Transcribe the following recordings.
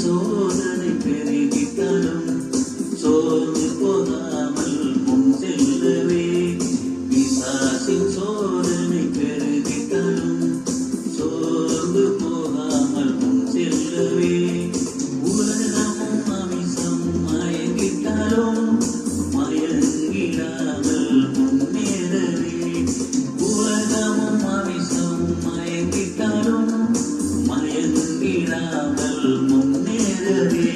சோதனை பெருகிட்டாலும் சோர்ந்து போகாமல் முன் செல்லவே. பிசாசின் சோதனை பெருகிட்டாலும் சோர்ந்து போகாமல் முன் செல்லவே. உலகமும் அமிசம் மயங்கிட்டாலும் மயங்கிடாமல் முன்னேறவே. உலகமும் அமிசம் மயங்கிட்டாலும் மயங்கிடாமல் முன்னேறவே.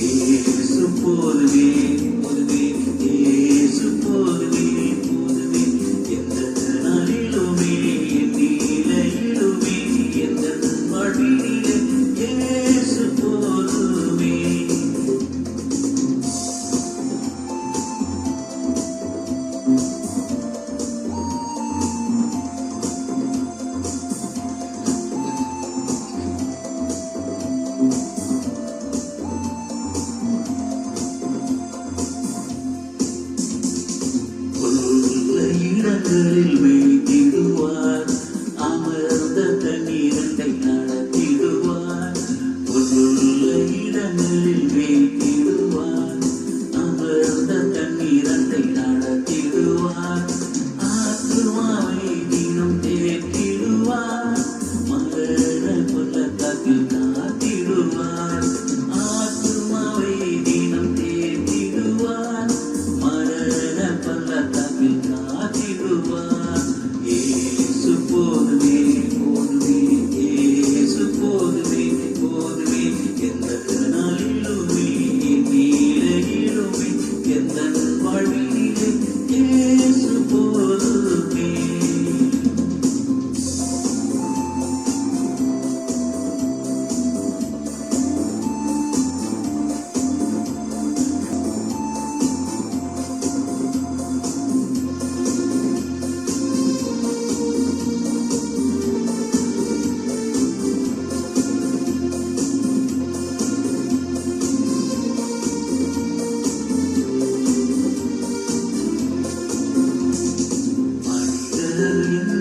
இயேசு போதுவே போதுவே, இயேசு போதுவே போதுவே. எந்த நாளிலுமே என் நிலையிலுமே எந்த வாழ்விலே இயேசு போதுமே. இடங்களில் மேய்த்திடுவார், அமர்ந்த தண்ணீரத்தை நடத்திடுவார். உள்ள இடங்களில் மேய்த்திடுவார், அமர்ந்த தண்ணீரத்தை நடத்திடுவார். ஆத்துமாவை தினம் தேற்றிடுவார், மரண பள்ளத்தாக்கில் காத்திடுவார். ஆத்துமாவை தினம் தேற்றிடுவார், மரண பள்ளத்தாக்கில் காத்திடுவார். இயேசு போதுமே போதுமே, இயேசு போதுமே போதுமே. எந்த நாளிலுமே என் நிலையிலுமே எந்த வாழ்விலே இயேசு போதுமே. மனிதர்